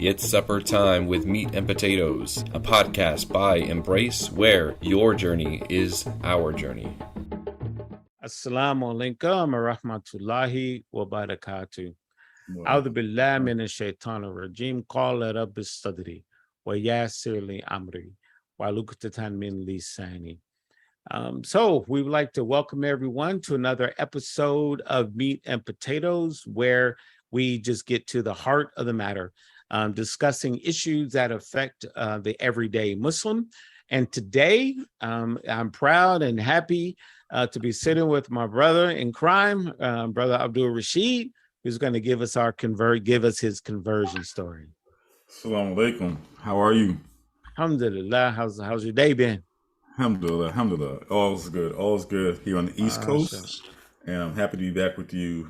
It's supper time with Meat and Potatoes, a podcast by Embrace, where your journey is our journey. Assalamu alaikum wa rahmatullahi wa barakatuh. A'udhu billahi minash shaitanir rajim. Qala rabbi sadri wa yassir li amri wa luqtatan min lisani. So we would like to welcome everyone to another episode of Meat and Potatoes, where we just get to the heart of the matter, discussing issues that affect the everyday Muslim. And today, I'm proud and happy to be sitting with my brother in crime, brother Abdur-Rasheed, who's going to give us his conversion story. Assalamu alaikum. How are you? Alhamdulillah. How's your day been? Alhamdulillah. All's good here on the East Coast. And I'm happy to be back with you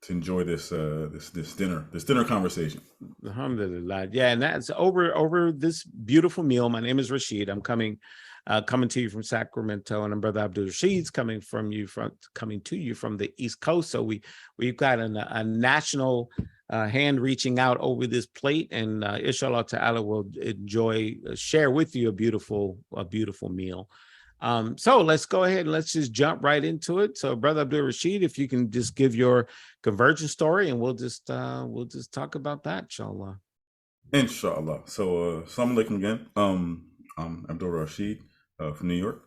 to enjoy this dinner conversation. Alhamdulillah. Yeah, and that's over this beautiful meal. My name is Rashid. I'm coming to you from Sacramento, and I'm brother Abdur-Rasheed's coming to you from the East Coast. So we've got a national hand reaching out over this plate, and inshallah ta'ala will share with you a beautiful meal. So let's go ahead and let's just jump right into it. So brother Abdur-Rasheed, if you can just give your conversion story, and we'll just talk about that, inshallah. Inshallah. So assalamu alaikum again. I'm Abdur-Rasheed from New York.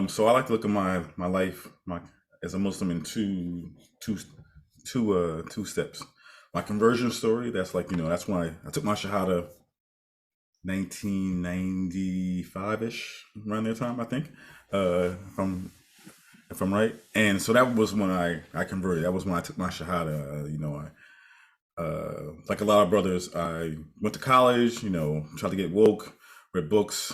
So I like to look at my life as a Muslim in two steps. My conversion story, that's that's when I took my Shahada 1995-ish, around that time, I think, if I'm right. And so that was when I converted. That was when I took my Shahada. Like a lot of brothers, I went to college, tried to get woke, read books,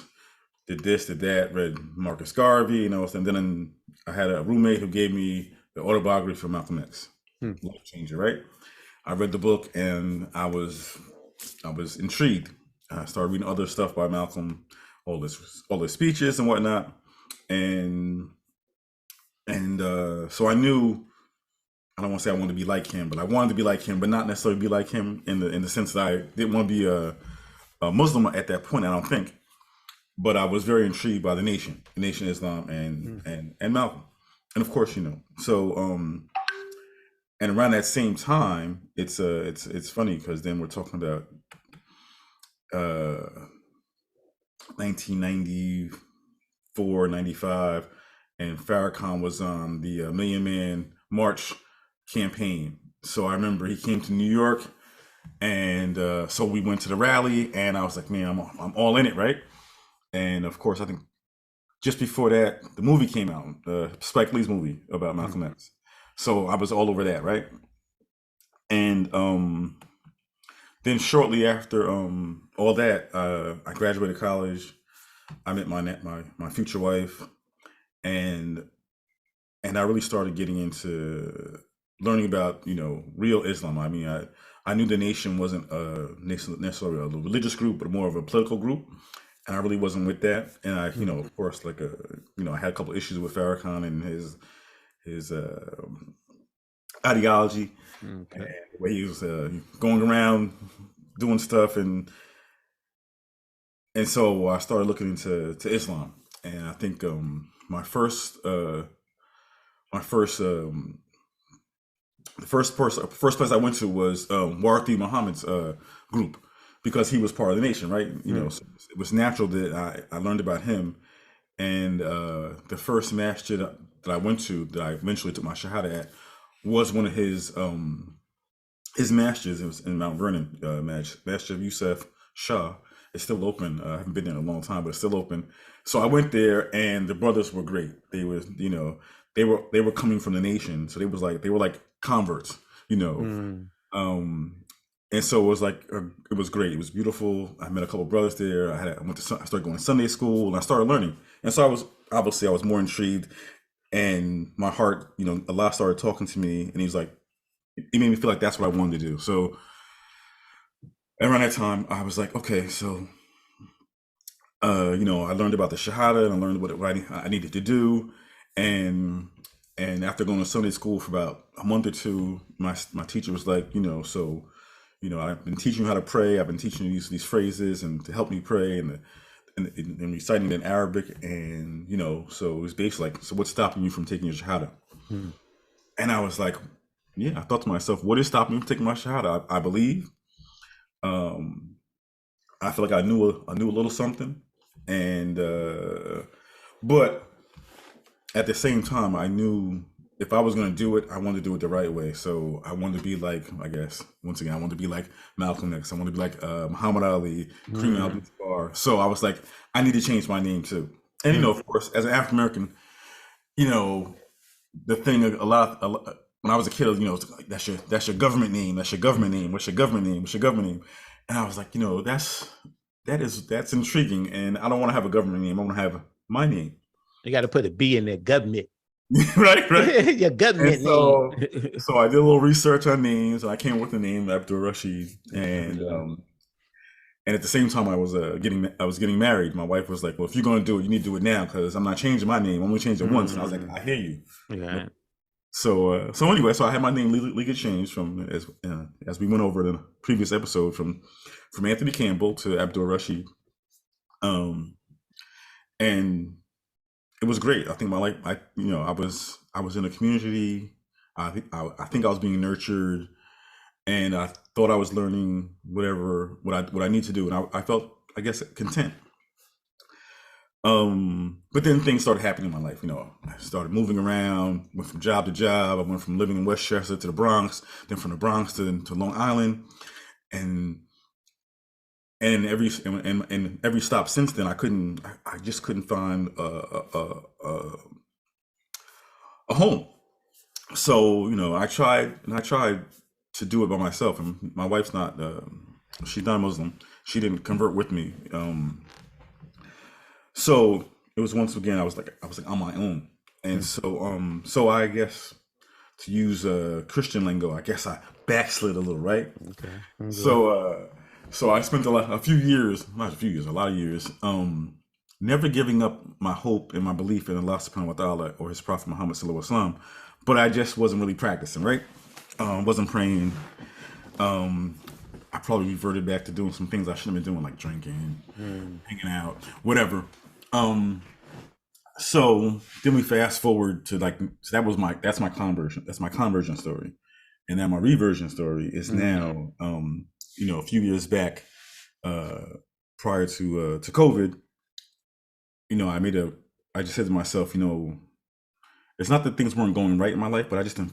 did this, did that, read Marcus Garvey, and then I had a roommate who gave me the autobiography of Malcolm X, Life Changer, right? I read the book and I was intrigued. I started reading other stuff by Malcolm, all his speeches and whatnot, and so I knew, I don't want to say I wanted to be like him, but I wanted to be like him, but not necessarily be like him in the sense that I didn't want to be a Muslim at that point, I don't think. But I was very intrigued by the Nation Islam, and Malcolm, and of course, so and around that same time, it's funny because then we're talking about 1994, 95, and Farrakhan was on the Million Man March campaign. So I remember he came to New York, and so we went to the rally, and I was like, man, I'm all in it, right? And of course, I think just before that, the movie came out, Spike Lee's movie about Malcolm X. So I was all over that, right? And then shortly after all that, I graduated college. I met my future wife, and I really started getting into learning about real Islam. I mean, I knew the Nation wasn't necessarily a religious group, but more of a political group, and I really wasn't with that. And I, of course, I had a couple issues with Farrakhan and his ideology, and the way he was going around doing stuff, and so I started looking into Islam, and I think the first place I went to was Warthi Muhammad's group, because he was part of the Nation, right? So it was natural that I learned about him, and the first masjid that I went to, that I eventually took my Shahada at, was one of his masjids. It was in Mount Vernon, Masjid Yusuf Shah. It's still open. I haven't been there in a long time, but it's still open. So I went there, and the brothers were great. They were, they were coming from the Nation, so they were like converts, and so it was it was great. It was beautiful. I met a couple of brothers there. I started going to Sunday school, and I started learning. And so I was more intrigued, and my heart, Allah started talking to me, and it made me feel like that's what I wanted to do. So around that time, I was like, okay, so, I learned about the Shahada, and I learned what I needed to do. And after going to Sunday school for about a month or two, my teacher was like, so I've been teaching you how to pray. I've been teaching you these phrases and to help me pray and reciting it in Arabic. And, so it was basically like, so what's stopping you from taking your Shahada? Hmm. And I was like, yeah, I thought to myself, what is stopping me from taking my Shahada? I believe. I feel like I knew a little something. And, but at the same time, I knew if I was going to do it, I wanted to do it the right way. So I wanted to be like, I guess, once again, I wanted to be like Malcolm X. I wanted to be like Muhammad Ali, Kareem Abdul-Jabbar. So I was like, I need to change my name too. And, of course, as an African American, the thing a lot when I was a kid, it's like, that's your government name. That's your government name. What's your government name? What's your government name? And I was like, that's intriguing. And I don't want to have a government name. I want to have my name. You got to put a B in there, government. right. Your government name. So I did a little research on names. And I came up with the name Abdur-Rasheed, and at the same time I was getting married. My wife was like, "Well, if you're going to do it, you need to do it now because I'm not changing my name. I'm going to change it once." And I was like, "I hear you." Yeah. So anyway, so I had my name legally changed from as we went over the previous episode from Anthony Campbell to Abdur-Rasheed, and it was great. I think my life, I was in a community. I think I was being nurtured, and I thought I was learning what I need to do, and I felt, I guess, content. But then things started happening in my life. I started moving around, went from job to job. I went from living in Westchester to the Bronx, then from the Bronx to Long Island, and every stop since then, I just couldn't find a home. So I tried to do it by myself, and my wife's not. She's not Muslim. She didn't convert with me. So it was once again I was like on my own, and so I guess, to use Christian lingo, I guess I backslid a little, right? Okay. So I spent a lot of years, never giving up my hope and my belief in Allah subhanahu wa ta'ala or his Prophet Muhammad sallallahu alaihi wasallam, but I just wasn't really practicing, right? Wasn't praying. I probably reverted back to doing some things I shouldn't have been doing, like drinking, hanging out, whatever. So then we fast forward to that's my conversion. That's my conversion story. And now my reversion story is now, a few years back, prior to COVID, I just said to myself, it's not that things weren't going right in my life, but I just I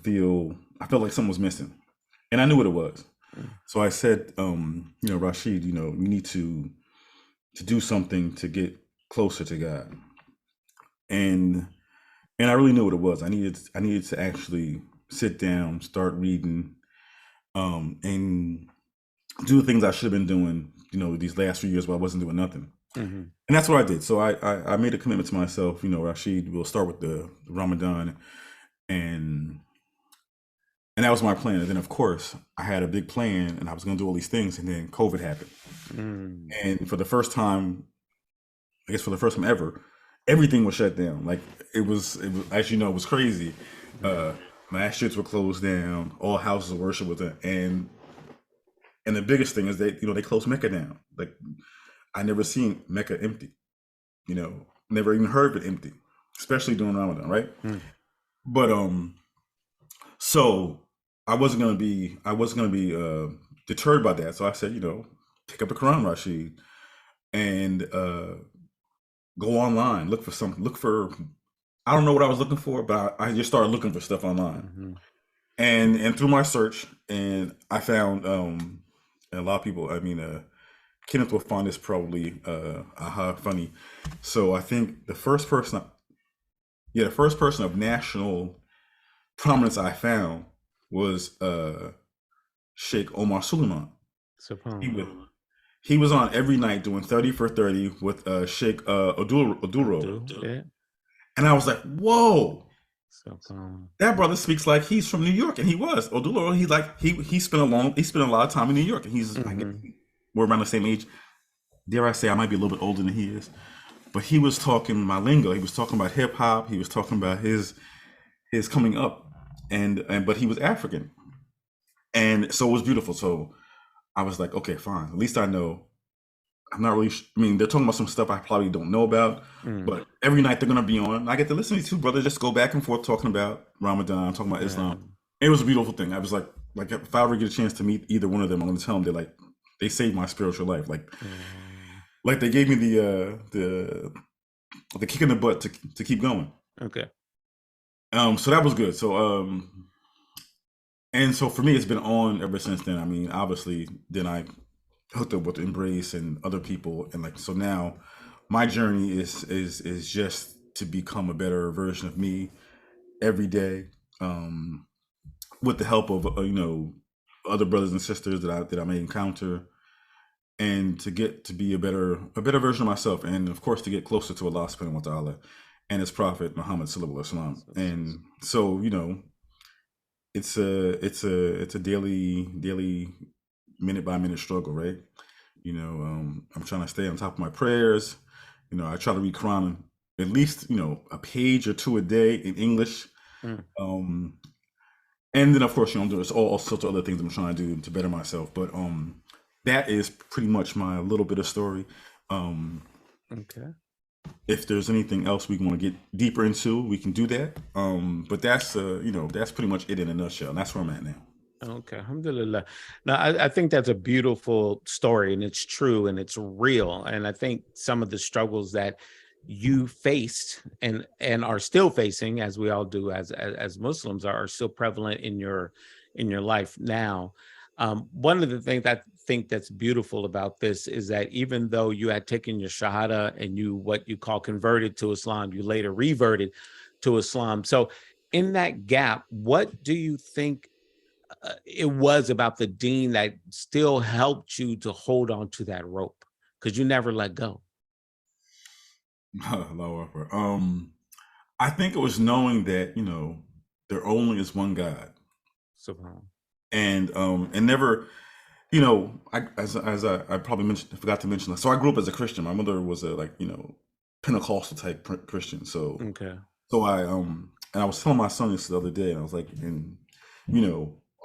felt like something was missing, and I knew what it was. So I said, Rashid, you need to do something to get closer to God. And I really knew what it was. I needed to actually sit down, start reading, and do the things I should have been doing, these last few years while I wasn't doing nothing. Mm-hmm. And that's what I did. So I made a commitment to myself, Rashid, we'll start with the Ramadan, and that was my plan. And then, of course, I had a big plan, and I was going to do all these things, and then COVID happened. And for the first time, I guess for the first time ever, everything was shut down. Like it was as it was crazy. Masjids were closed down. All houses of worship were there, and the biggest thing is that they closed Mecca down. Like I never seen Mecca empty. Never even heard of it empty, especially during Ramadan, right? But so I wasn't gonna be deterred by that. So I said, pick up the Quran, Rashid, and go online, look for. I don't know what I was looking for, but I just started looking for stuff online, and through my search, and I found a lot of people. I mean, Kenneth will find this probably funny. So I think the first person of national prominence I found was Sheikh Omar Suleiman. He was on every night doing 30 for 30 with Sheikh Oduro. Yeah. And I was like, whoa. That brother speaks like he's from New York, and he was. Oduro, he spent a lot of time in New York, and he's we're around the same age. Dare I say I might be a little bit older than he is. But he was talking my lingo. He was talking about hip hop. He was talking about his coming up, and but he was African, and so it was beautiful. So I was like, okay, fine. At least I know. I'm not really. I mean, they're talking about some stuff I probably don't know about, but every night they're gonna be on. I get to listen to these two brothers just go back and forth talking about Ramadan, talking about Islam. It was a beautiful thing. I was like if I ever get a chance to meet either one of them, I'm gonna tell them they saved my spiritual life. Like they gave me the kick in the butt to keep going. Okay. So that was good. So and so for me, it's been on ever since then. I mean, obviously, then I hooked up with Embrace and other people, and so now my journey is just to become a better version of me every day, with the help of other brothers and sisters that I may encounter, and to get to be a better version of myself, and of course to get closer to Allah subhanahu wa ta'ala and his prophet Muhammad sallallahu alaihi wasallam. And so it's a daily minute by minute struggle, right? I'm trying to stay on top of my prayers. I try to read Quran at least a page or two a day in English. And then of course there's all sorts of other things I'm trying to do to better myself, but that is pretty much my little bit of story. Okay. If there's anything else we want to get deeper into, we can do that. But that's that's pretty much it in a nutshell. And that's where I'm at now. Okay, alhamdulillah. Now, I think that's a beautiful story, and it's true, and it's real. And I think some of the struggles that you faced and are still facing, as we all do as Muslims, are still prevalent in your life now. One of the things I think that's beautiful about this is that even though you had taken your shahada and you what you call converted to Islam, you later reverted to Islam. So in that gap, what do you think it was about the deen that still helped you to hold on to that rope? Because you never let go. Allahu Akbar. I think it was knowing that there only is one God. Subhanallah. And never, I probably forgot to mention. So I grew up as a Christian. My mother was a Pentecostal type Christian. So okay. So and I was telling my son this the other day, and I was like,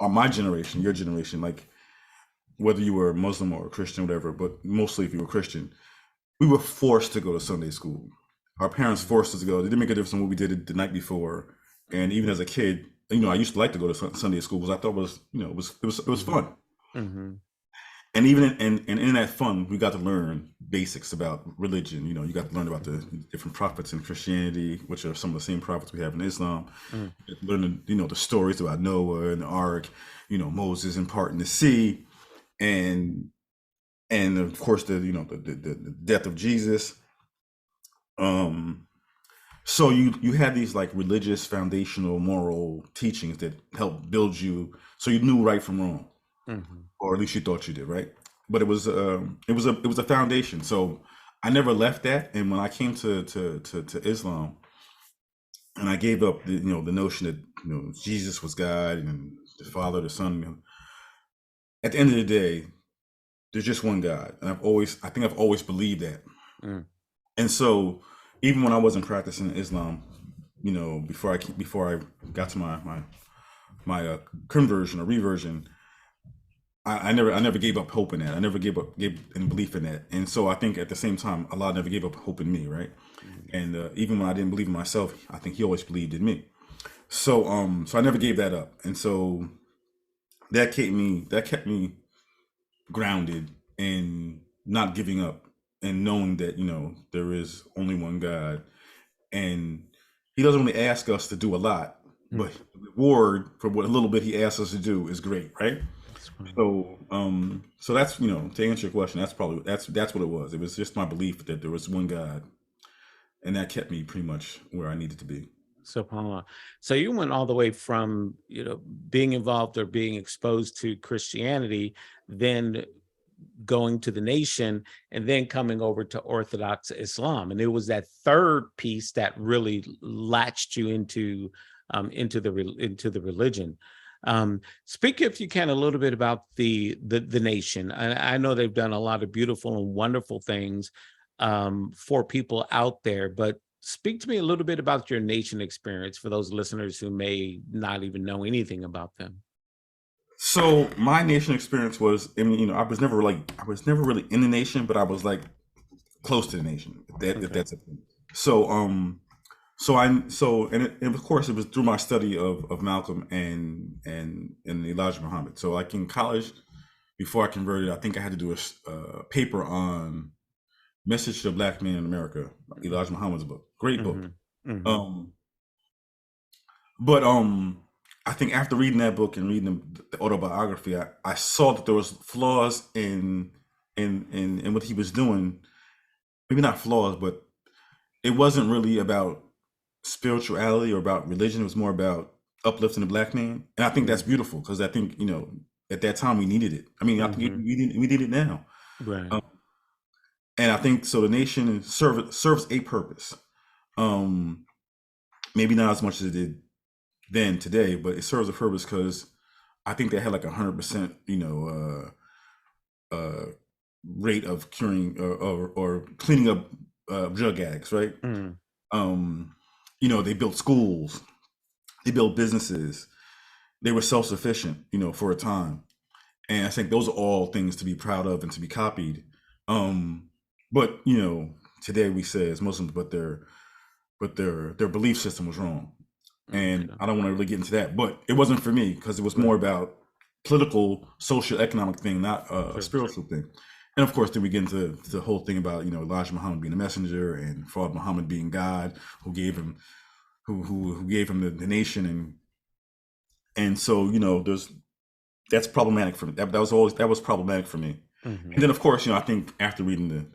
my generation, your generation, like whether you were Muslim or Christian, whatever, but mostly if you were Christian, we were forced to go to Sunday school. Our parents forced us to go. They didn't make a difference on what we did the night before. And even as a kid, I used to like to go to Sunday school because I thought it was fun. Mm-hmm. And even in that fun, we got to learn basics about religion. You got to learn about the different prophets in Christianity, which are some of the same prophets we have in Islam. Learn the stories about Noah and the Ark, Moses and parting the sea, and of course the death of Jesus. So you had these like religious foundational moral teachings that helped build you, so you knew right from wrong. Mm-hmm. Or at least you thought you did, right? But it was a foundation. So I never left that. And when I came to Islam, and I gave up the notion that Jesus was God and the Father, the Son. At the end of the day, there's just one God, and I think I've always believed that. And so even when I wasn't practicing Islam, before I got to my conversion or reversion, I never gave up hope in that. I never gave any belief in that. And so I think at the same time, Allah never gave up hope in me, right? And even when I didn't believe in myself, I think He always believed in me. So I never gave that up. And so that kept me grounded and not giving up, and knowing that there is only one God, and He doesn't really ask us to do a lot, but the reward for what a little bit He asks us to do is great, right? So so that's to answer your question, that's what it was. It was just my belief that there was one God, and that kept me pretty much where I needed to be. SubhanAllah. So you went all the way from being involved or being exposed to Christianity, then going to the nation, and then coming over to Orthodox Islam. And it was that third piece that really latched you into the religion. Speak, if you can, a little bit about the nation. I know they've done a lot of beautiful and wonderful things for people out there, but speak to me a little bit about your nation experience for those listeners who may not even know anything about them. So my nation experience was, I mean, I was never really in the nation, but I was like close to the nation. If Okay. that's a thing. So and of course it was through my study of Malcolm and Elijah Muhammad. So like in college, before I converted, I think I had to do a paper on Message to the Black Man in America, Elijah Muhammad's book. Great book. Mm-hmm. Mm-hmm. Um, but I think after reading that book and reading the autobiography, I saw that there was flaws in what he was doing. Maybe not flaws, but it wasn't really about spirituality or about religion. It was more about uplifting the black man, and I think that's beautiful because I think at that time we needed it. I mean, I think we need it now, Right. and I think so. The nation serves a purpose. Maybe not as much as it did then today, but it serves a purpose because I think they had like 100%, rate of curing or cleaning up drug addicts, right? Mm. They built schools, they built businesses, they were self-sufficient, for a time, and I think those are all things to be proud of and to be copied. But today we say as Muslims, but their belief system was wrong. And Okay. I don't want to really get into that, but it wasn't for me because it was more about political, social, economic thing, not a spiritual thing. And of course, then we get into the whole thing about Elijah Muhammad being a messenger and Prophet Muhammad being God, who gave him the nation, and so that's problematic for me. That was problematic for me. Mm-hmm. And then of course, I think after reading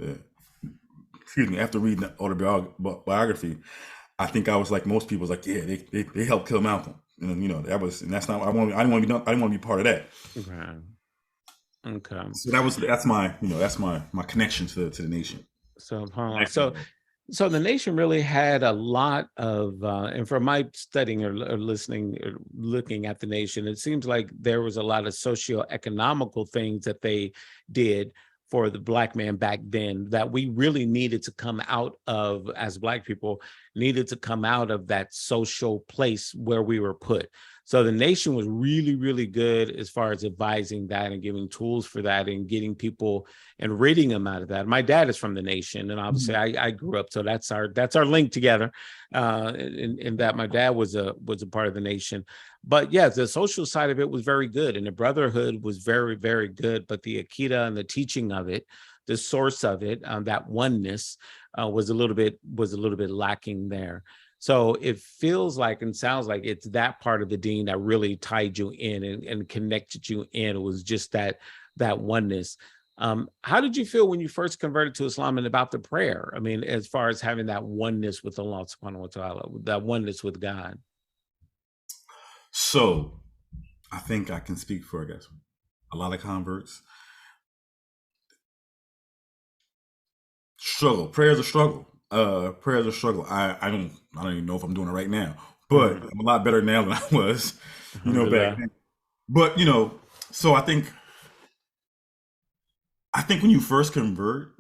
after reading the autobiography, I think I was like most people, was like, yeah, they helped kill Malcolm. That's not. I didn't want to be part of that. Right. Okay. So that's my connection to the nation. So the nation really had a lot of, and from my studying or listening or looking at the nation, it seems like there was a lot of socio-economical things that they did for the black man back then that we really needed to come out of, as black people needed to come out of that social place where we were put. So the nation was really, really good as far as advising that and giving tools for that and getting people and ridding them out of that. My dad is from the nation, and obviously I grew up, so that's our link together. In that my dad was a part of the nation. But yes, the social side of it was very good, and the brotherhood was very, very good. But the Akida and the teaching of it, the source of it, that oneness, was a little bit lacking there. So it feels like and sounds like it's that part of the deen that really tied you in and connected you in. It was just that oneness. How did you feel when you first converted to Islam and about the prayer? I mean, as far as having that oneness with Allah subhanahu wa ta'ala, that oneness with God. So I think I can speak for, I guess, a lot of converts. Prayer is a struggle. Prayer is a struggle. I don't even know if I'm doing it right now, but I'm a lot better now than I was, back then. But so I think when you first convert,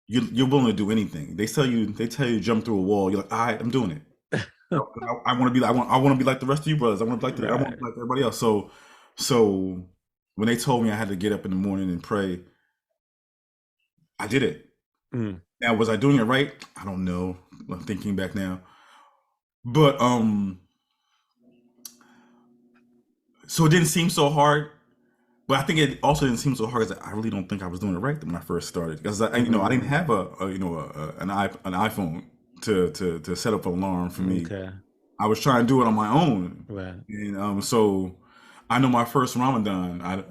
you're willing to do anything. They tell you jump through a wall. You're like, all right, I'm doing it. I want to be like the rest of you brothers. I want to be like everybody else. So when they told me I had to get up in the morning and pray, I did it. Now, was I doing it right? I don't know. I'm thinking back now, but so it didn't seem so hard. But I think it also didn't seem so hard because I really don't think I was doing it right when I first started. Because I didn't have an iPhone to set up an alarm for me. Okay. I was trying to do it on my own. Right. And so I know my first Ramadan. I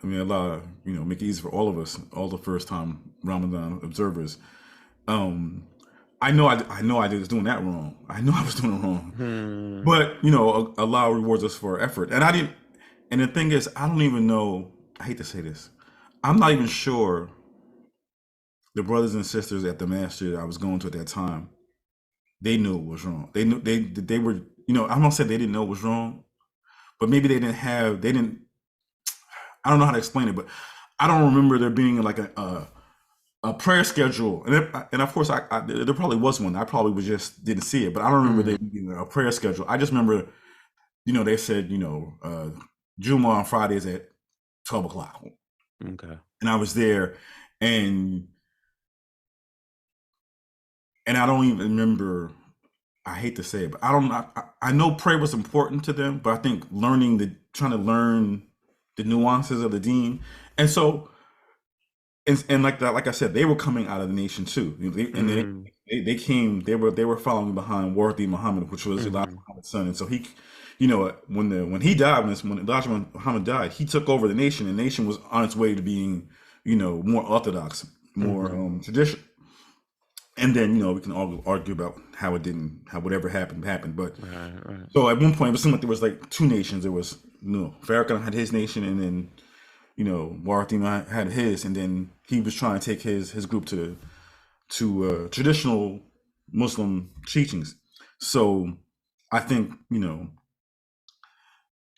mean, Allah, make it easy for all of us, all the first time Ramadan observers. I know I was doing that wrong. I know I was doing it wrong. But Allah rewards us for our effort, and I didn't. And the thing is, I don't even know. I hate to say this. I'm not even sure the brothers and sisters at the masjid I was going to at that time, they knew it was wrong. They knew they were. I'm not saying they didn't know it was wrong, but maybe they didn't. I don't know how to explain it, but I don't remember there being like a prayer schedule, and of course, there probably was one. I probably didn't see it, but I don't remember there being a prayer schedule. I just remember, they said, Juma on Fridays at 12 o'clock. Okay. And I was there, and I don't even remember. I hate to say it, but I know prayer was important to them, but I think trying to learn the nuances of the deen, and so and like that, like I said, they were coming out of the nation too, and they came. They were following behind Warthi Muhammad, which was Elijah Muhammad's son, and so he, when he died, when Elijah Muhammad died, he took over the nation, and the nation was on its way to being, more orthodox, more traditional. And then, we can all argue about how whatever happened, but so at one point it was something like there was like two nations. There was, Farrakhan had his nation, and then, Warthi had his, and then he was trying to take his group to traditional Muslim teachings. So I think,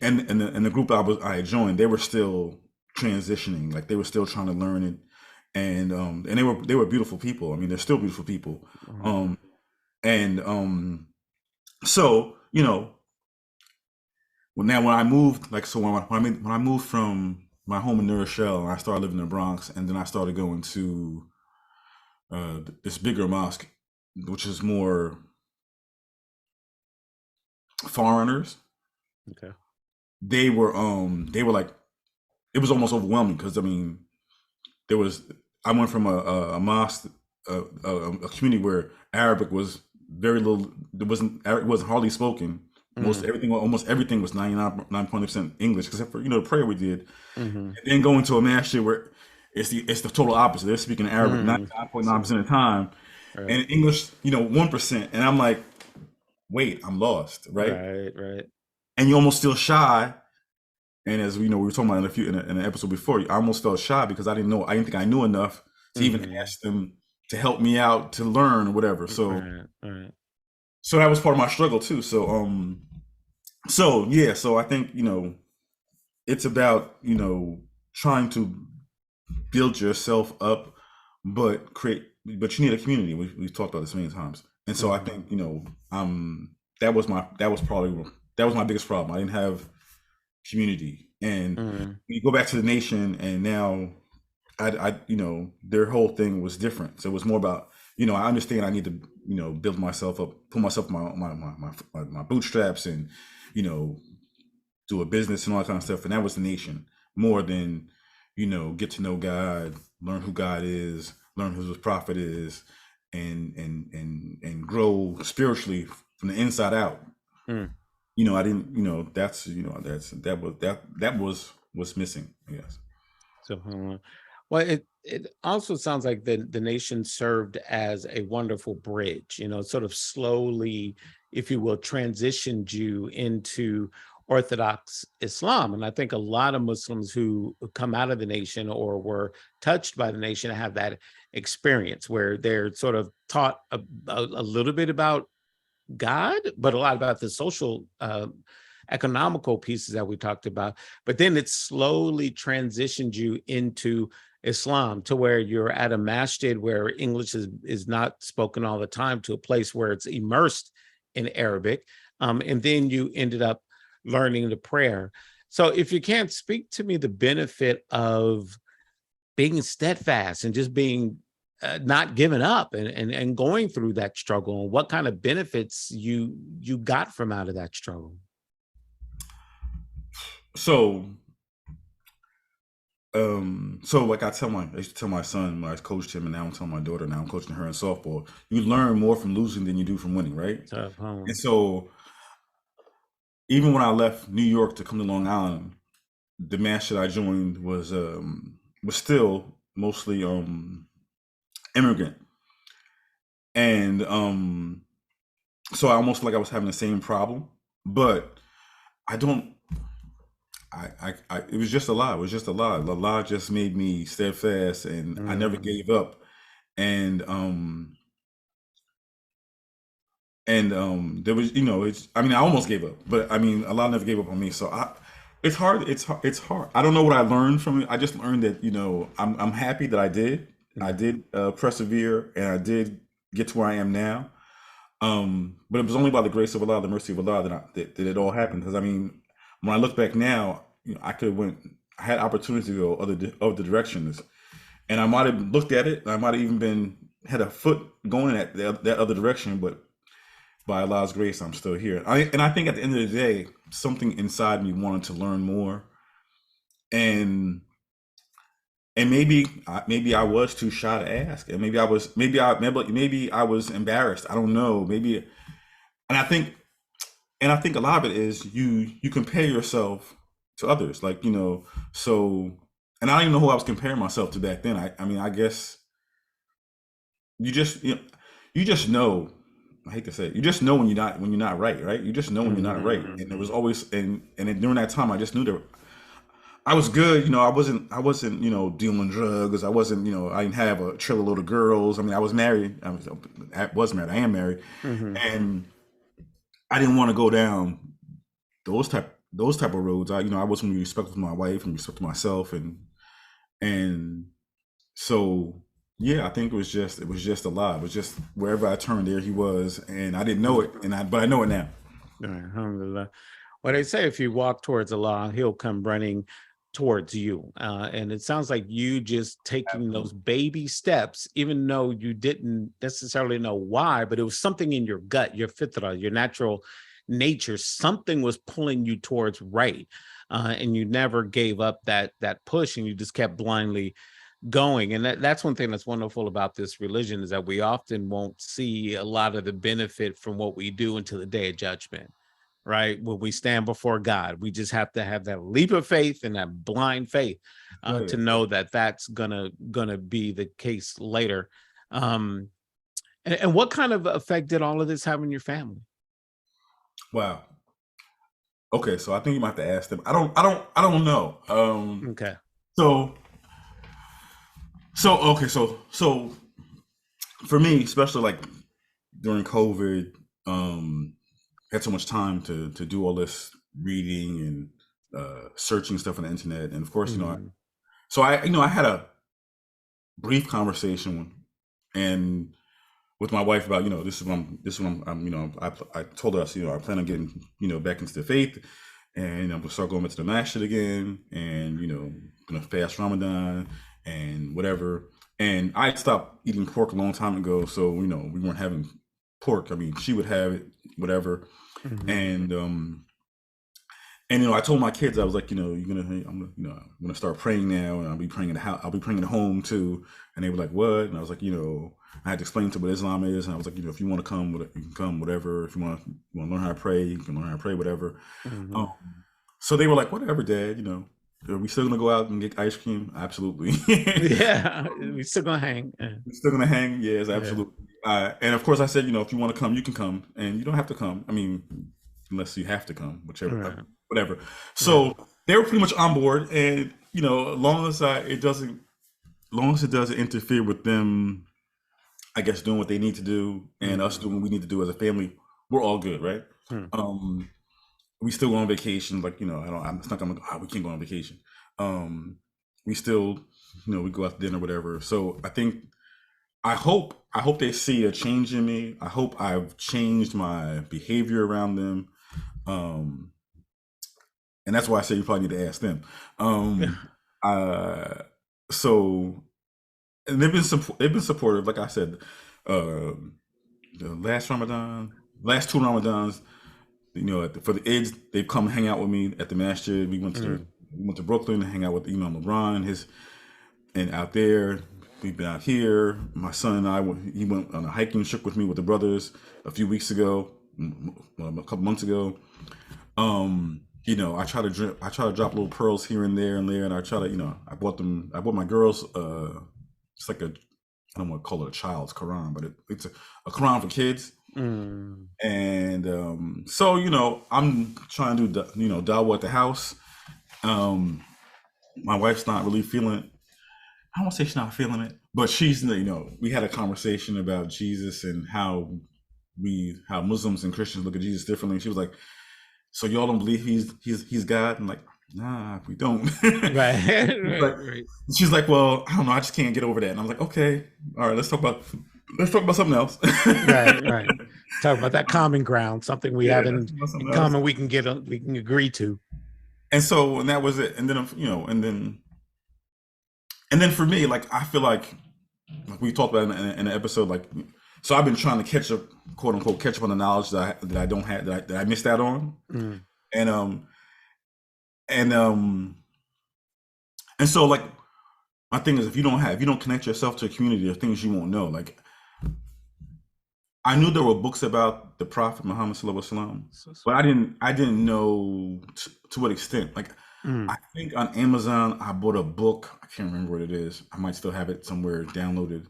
and the group I had joined, they were still transitioning, like they were still trying to learn it. And they were beautiful people. I mean, they're still beautiful people. So when I moved, like, so when I moved from my home in New Rochelle, and I started living in the Bronx, and then I started going to this bigger mosque, which is more foreigners. Okay. They were like, it was almost overwhelming, because I mean, I went from a mosque, a community where Arabic was very little. It wasn't hardly spoken. Almost everything was 99.9% English, except for the prayer we did. And then going to a masjid where it's the total opposite. They're speaking Arabic 99.9% of the time, and English 1%. And I'm like, wait, I'm lost, right? Right. And you almost feel shy. And as we were talking about in an episode before, I almost felt shy because I didn't think I knew enough to even ask them to help me out to learn or whatever. So, so that was part of my struggle too. So I think it's about trying to build yourself up, but you need a community. We've talked about this many times, and so I think that was my biggest problem. I didn't have community, and you go back to the nation, and now I their whole thing was different. So it was more about I understand I need to build myself up, pull myself my bootstraps, and do a business and all that kind of stuff. And that was the nation more than get to know God, learn who God is, learn who His prophet is, and grow spiritually from the inside out. I didn't, that was what's missing, I guess. So, well, it also sounds like the nation served as a wonderful bridge, sort of slowly, if you will, transitioned you into Orthodox Islam. And I think a lot of Muslims who come out of the nation or were touched by the nation have that experience where they're sort of taught a little bit about God, but a lot about the social, economical pieces that we talked about. But then it slowly transitioned you into Islam to where you're at a masjid where English is not spoken all the time, to a place where it's immersed in Arabic. And then you ended up learning the prayer. So if you can't speak to me the benefit of being steadfast and just being not giving up and going through that struggle, and what kind of benefits you got from out of that struggle. So like I used to tell my son when I coached him, and now I'm telling my daughter, now I'm coaching her in softball, you learn more from losing than you do from winning, right? And so even when I left New York to come to Long Island, the match that I joined was still mostly immigrant. And so I almost feel like I was having the same problem, but it was just a lie. It was just a lie. The lie just made me steadfast, and I never gave up. And there was, I almost gave up, but Allah never gave up on me. So it's hard. It's hard. I don't know what I learned from it. I just learned that, I'm happy that I did. I did persevere, and I did get to where I am now. But it was only by the grace of Allah, the mercy of Allah, that it all happened. Because when I look back now, I could I had opportunity to go other directions, and I might have looked at it. I might have even had a foot going in that other direction, but by Allah's grace, I'm still here. I think at the end of the day, something inside me wanted to learn more, and maybe I was too shy to ask, and maybe I was embarrassed. I don't know. Maybe, and I think a lot of it is you compare yourself to others, like, so, and I don't even know who I was comparing myself to back then. I mean, I guess you just know. I hate to say it, you just know when you're not right? You just know when you're not right. And there was always, and during that time, I just knew that I was good. I wasn't, dealing drugs. I wasn't, I didn't have a trailer load of girls. I mean, I was married. I was married. I am married. And I didn't want to go down those type of roads. I wasn't really respectful to my wife and respectful to myself. And so, yeah, I think it was just a lot. It was just wherever I turned, there he was, and I didn't know it, but I know it now. Alhamdulillah. Well, they say if you walk towards Allah, He'll come running towards you. And it sounds like you just taking those baby steps, even though you didn't necessarily know why, but it was something in your gut, your fitra, your natural nature. Something was pulling you towards right, and you never gave up that push, and you just kept blindly going. And that's one thing that's wonderful about this religion, is that we often won't see a lot of the benefit from what we do until the day of judgment, right? When we stand before God, we just have to have that leap of faith and that blind faith to know that that's gonna be the case later. And what kind of effect did all of this have on your family? Wow. Okay, so I think you might have to ask them. I don't know. Okay. So for me, especially like during COVID, had so much time to do all this reading and searching stuff on the internet, and of course, I had a brief conversation with my wife about, this is what I'm I told her, I plan on getting back into the faith, and I'm gonna start going back to the masjid again, and gonna fast Ramadan and whatever. And I stopped eating pork a long time ago, so we weren't having pork. I mean, she would have it, whatever. And I told my kids, I was like, I'm gonna start praying now, and I'll be praying at home too. And they were like, what? And I was like, I had to explain to them what Islam is, and I was like, if you want to come, you can come, whatever. If you want to learn how to pray, you can learn how to pray, whatever. So they were like, whatever, Dad. Are we still gonna go out and get ice cream? Absolutely. Yeah, we're still gonna hang. We're still gonna hang. Yes, absolutely. Yeah. And of course, I said, if you want to come, you can come, and you don't have to come. I mean, unless you have to come, whichever, whatever. So they were pretty much on board, and as long as it doesn't interfere with them, I guess, doing what they need to do, and us doing what we need to do as a family, we're all good, right? We still go on vacation, like, it's not gonna we can't go on vacation. We still, we go out to dinner, whatever. So I hope they see a change in me. I hope I've changed my behavior around them. And that's why I say you probably need to ask them. So, and they've been supportive. Like I said, the last two Ramadans, for the Eids, they've come hang out with me at the masjid. We went to Brooklyn to hang out with Imam LeBron, and out there. We've been out here. My son and he went on a hiking trip with me with the brothers a few weeks ago, a couple months ago. I try to drop little pearls here and there, and I try to, I bought my girls, it's like I don't want to call it a child's Quran, but it's a Quran for kids. And so, I'm trying to do, dawah at the house. My wife's not really feeling it. I won't say she's not feeling it, but she's, we had a conversation about Jesus and how Muslims and Christians look at Jesus differently. She was like, so y'all don't believe he's God? I'm like, nah, we don't. Right. She's like, well, I don't know, I just can't get over that. And I'm like, okay, all right, let's talk about something else. right. Talk about that common ground, something we have in common, we can agree to. And so, and that was it. And then, and then for me, like, I feel like we talked about in an episode, like, so I've been trying to catch up, quote unquote, catch up on the knowledge that I don't have, that I missed out on. And, and, and so, like, my thing is, if you don't connect yourself to a community, there are things you won't know. Like, I knew there were books about the Prophet Muhammad Sallallahu Alaihi Wasallam, but I didn't know to what extent. Like, I think on Amazon, I bought a book. I can't remember what it is. I might still have it somewhere downloaded.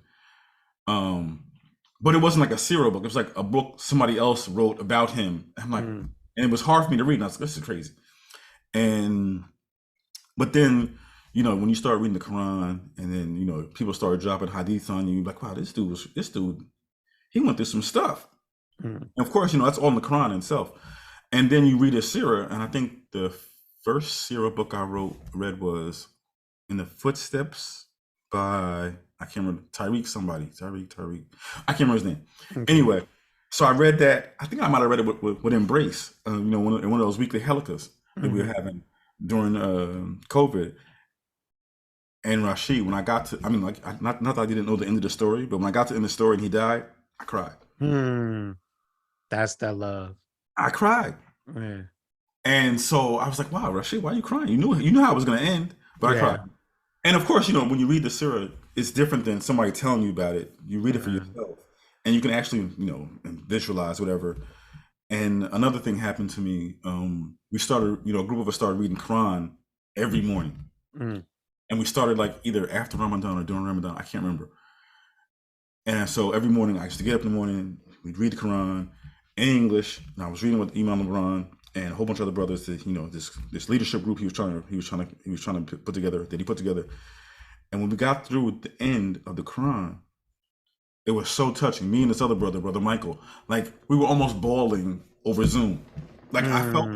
But it wasn't like a serial book. It was like a book somebody else wrote about him. I'm like, and it was hard for me to read. And I was like, this is crazy. But then, when you start reading the Quran, and then, people start dropping hadith on you, you're like, wow, this dude, he went through some stuff. And of course, that's all in the Quran itself. And then you read a seerah, and I think the first seerah book I read was In the Footsteps by, I can't remember, Tariq. I can't remember his name. Anyway, so I read that. I think I might have read it with Embrace, in one of those weekly helikas that we were having during COVID. And Rashid, when I got to, not that I didn't know the end of the story, but when I got to the end of the story and he died, I cried. That's that love. I cried. Yeah. And so I was like, wow, Rashid, why are you crying? You knew how it was going to end, but I cried. And of course, when you read the surah, it's different than somebody telling you about it. You read it for yourself, and you can actually, visualize whatever. And another thing happened to me. We started, a group of us started reading Quran every morning. And we started like either after Ramadan or during Ramadan. I can't remember. And so every morning I used to get up in the morning, we'd read the Quran in English. And I was reading with Imam Lebron and a whole bunch of other brothers that, this leadership group he was trying to put together. And when we got through the end of the Quran, it was so touching. Me and this other brother Michael, like we were almost bawling over Zoom. Like I felt,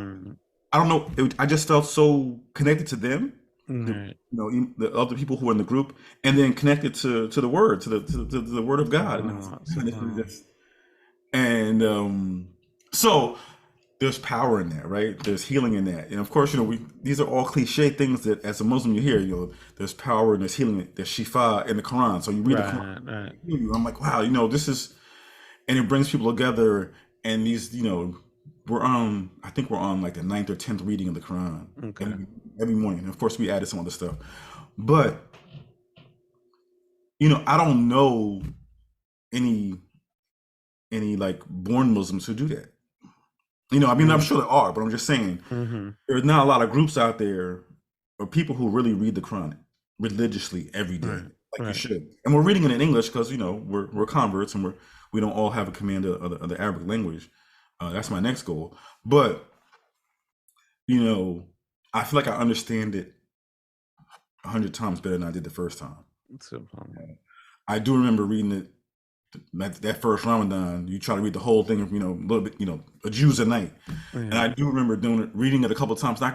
I don't know, I just felt so connected to them. The other people who were in the group, and then connected to the word, to the word of God. So there's power in that, right? There's healing in that, and of course, these are all cliche things that as a Muslim you hear. There's power and there's healing. There's shifa in the Quran. So you read the Quran, I'm like, wow, this is, and it brings people together. And these, I think we're on like the 9th or 10th reading of the Quran every morning. And of course, we added some other stuff, but I don't know any like born Muslims who do that. I'm sure there are, but I'm just saying there's not a lot of groups out there or people who really read the Quran religiously every day, you should. And we're reading it in English because we're converts and we don't all have a command of the Arabic language. That's my next goal. But, I feel like I understand it 100 times better than I did the first time. I do remember reading it, that first Ramadan. You try to read the whole thing, a little bit, a Juz a night. And I do remember reading it a couple of times. And I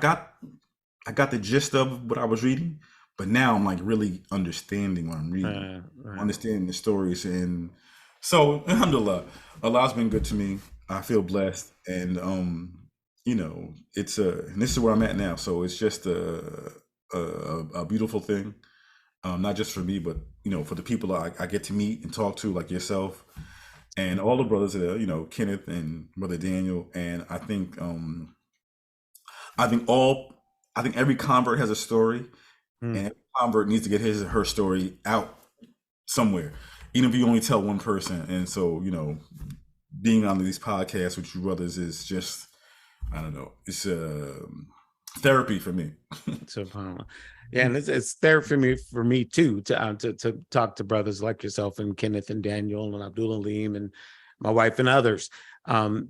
got the gist of what I was reading, but now I'm like really understanding what I'm reading, understanding the stories. And so, alhamdulillah, Allah's been good to me. I feel blessed, and it's and this is where I'm at now. So it's just a beautiful thing, not just for me, but for the people I get to meet and talk to, like yourself, and all the brothers that Kenneth and Brother Daniel. And I think every convert has a story, and every convert needs to get his or her story out somewhere, even if you only tell one person. And so being on these podcasts with you brothers is just, I don't know, it's therapy for me. Yeah, and it's therapy for me too, to talk to brothers like yourself and Kenneth and Daniel and Abdul Aleem and my wife and others,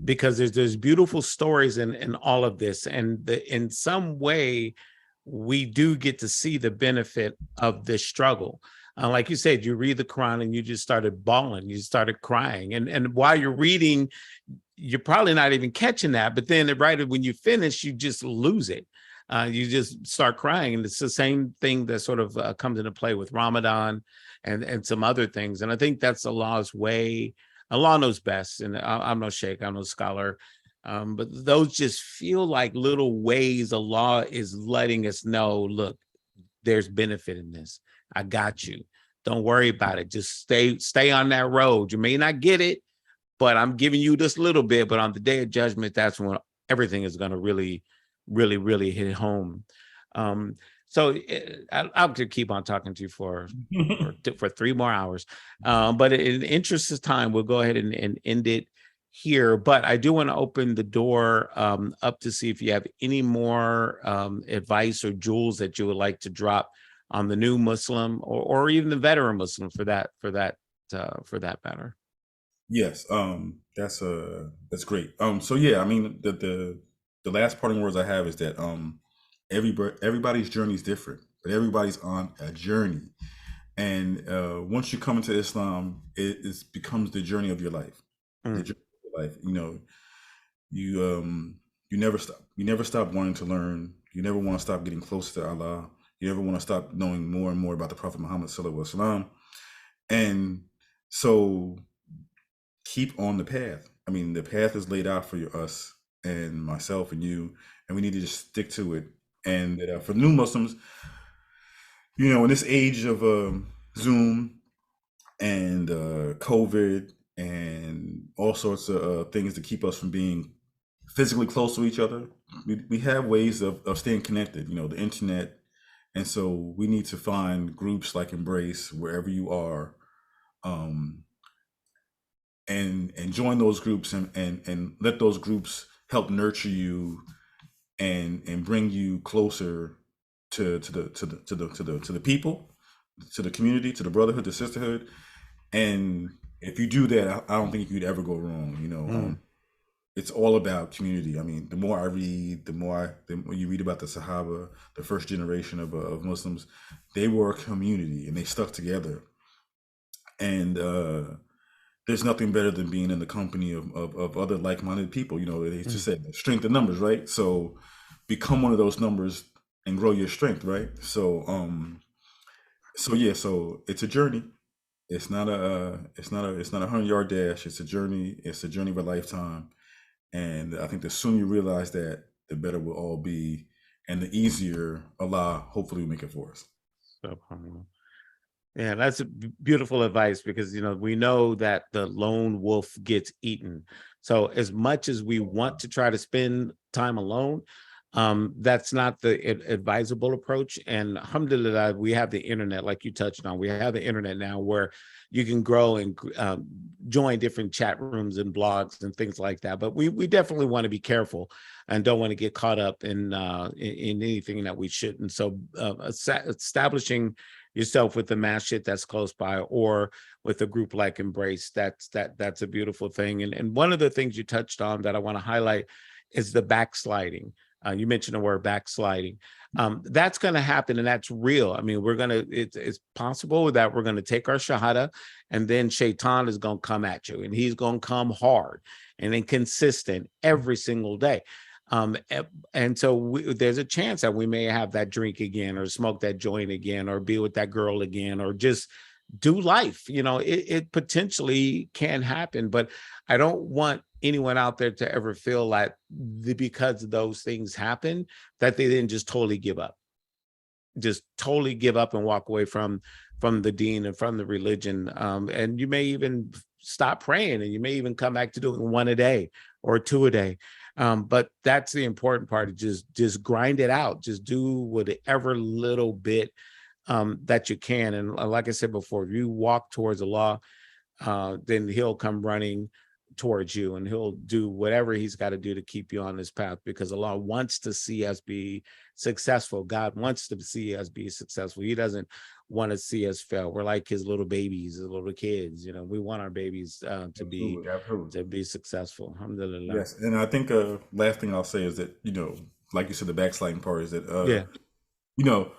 because there's beautiful stories in all of this, and in some way we do get to see the benefit of this struggle. Like you said, you read the Quran and you just started bawling, you started crying. And while you're reading, you're probably not even catching that. But then right when you finish, you just lose it. You just start crying. And it's the same thing that sort of comes into play with Ramadan and some other things. And I think that's Allah's way. Allah knows best. And I'm no sheikh, I'm no scholar. But those just feel like little ways Allah is letting us know, look, there's benefit in this. I got you. Don't worry about it. Just stay on that road. You may not get it, but I'm giving you this little bit. But on the day of judgment, that's when everything is going to really, really, really hit home. So I'll keep on talking to you for 3 more hours. But in the interest of time, we'll go ahead and end it here. But I do want to open the door up to see if you have any more advice or jewels that you would like to drop on the new Muslim or even the veteran Muslim for that matter. Yes, that's great. So yeah, I mean the last parting words I have is that everybody's journey is different, but everybody's on a journey. And once you come into Islam, it becomes the journey of your life. The journey of your life. You know, you never stop. You never stop wanting to learn. You never want to stop getting closer to Allah. You never want to stop knowing more and more about the Prophet Muhammad sallallahu alaihi wasallam. And so keep on the path. I mean, the path is laid out for us and myself and you, and we need to just stick to it. And for new Muslims, you know, in this age of Zoom and COVID and all sorts of things to keep us from being physically close to each other, we have ways of staying connected, you know, the internet. And so we need to find groups like Embrace wherever you are, and join those groups and let those groups help nurture you and bring you closer to the people, to the community, to the brotherhood, the sisterhood. And if you do that, I don't think you'd ever go wrong. You know, it's all about community. I mean, the more I read, the more you read about the Sahaba, the first generation of Muslims, they were a community and they stuck together. And there's nothing better than being in the company of other like-minded people. You know, they just said strength in numbers, right? So become one of those numbers and grow your strength, right? So yeah, so it's a journey. It's not a 100-yard dash. It's a journey. It's a journey of a lifetime. And I think the sooner you realize that, the better we'll all be, and the easier Allah hopefully will make it for us. Yeah, that's beautiful advice, because, you know, we know that the lone wolf gets eaten. So as much as we want to try to spend time alone, that's not the advisable approach. And alhamdulillah, we have the internet, like you touched on. We have the internet now where you can grow and join different chat rooms and blogs and things like that. But we definitely want to be careful and don't want to get caught up in anything that we shouldn't. So establishing yourself with the masjid that's close by, or with a group like Embrace, that's a beautiful thing. And one of the things you touched on that I want to highlight is the backsliding. You mentioned the word backsliding. That's going to happen, and that's real. I mean, it's possible that we're going to take our shahada, and then Shaitan is going to come at you, and he's going to come hard and then consistent every single day. And so there's a chance that we may have that drink again, or smoke that joint again, or be with that girl again, or just do life. You know, it potentially can happen, but I don't want anyone out there to ever feel like because those things happen, that they then just totally give up and walk away from the deen and from the religion. And you may even stop praying, and you may even come back to doing 1 a day or 2 a day. But that's the important part. Just grind it out. Just do whatever little bit that you can. And like I said before, if you walk towards Allah, then he'll come running towards you, and he'll do whatever he's got to do to keep you on this path, because Allah wants to see us be successful. God wants to see us be successful. He doesn't want to see us fail. We're like his little babies, his little kids. You know, we want our babies to be successful. Alhamdulillah. Yes, and I think last thing I'll say is that, you know, like you said, the backsliding part is that you know,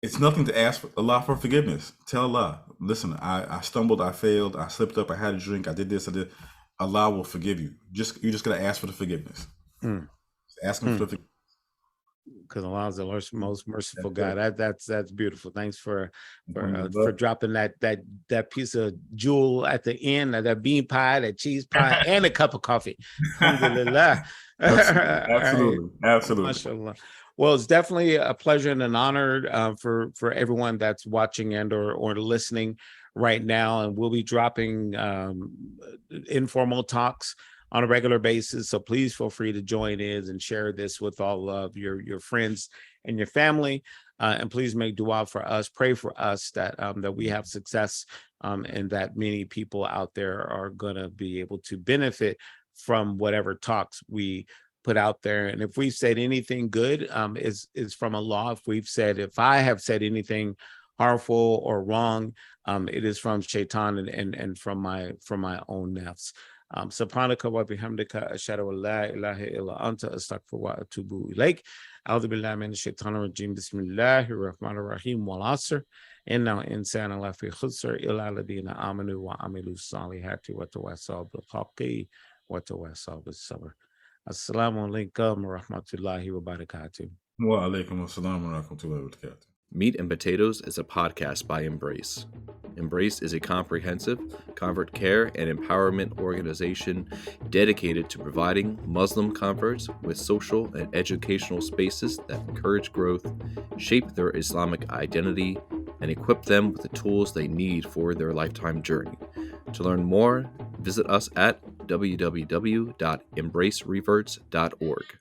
it's nothing to ask Allah for forgiveness. Tell Allah, listen, I stumbled, I failed, I slipped up, I had a drink, I did this, I did. Allah will forgive you. You're just gonna ask for the forgiveness. Ask him for the forgiveness. Because Allah is the most merciful God. That's beautiful. Thanks for Alhamdulillah. dropping that piece of jewel at the end of that bean pie, that cheese pie, and a cup of coffee. Alhamdulillah. Absolutely. Mashallah. Well, it's definitely a pleasure and an honor for everyone that's watching and or listening right now. And we'll be dropping informal talks on a regular basis. So please feel free to join in and share this with all of your friends and your family. And please make dua for us, pray for us that we have success and that many people out there are going to be able to benefit from whatever talks we put out there. And if we've said anything good, is from Allah. If I have said anything harmful or wrong, it is from Shaitan and from my own nafs. Subhanaka wa bihamdika ashhadu an la ilaha illa anta astaghfiruka wa atubu ilaik. A'udhu billahi minash shaitanir rajim. Bismillahir rahmanir rahim. Wal 'asr. Inna insana lafi khusr illa alladhina amanu wa amilu salihati wa tawasaw bil haqqi wa tawasaw bis sabr. Assalamu alaikum wa rahmatullahi wa barakatuh. Wa alaikum assalam wa rahmatullahi wa barakatuh. Meat and Potatoes is a podcast by Embrace. Embrace is a comprehensive convert care and empowerment organization dedicated to providing Muslim converts with social and educational spaces that encourage growth, shape their Islamic identity, and equip them with the tools they need for their lifetime journey. To learn more, visit us at www.embracereverts.org.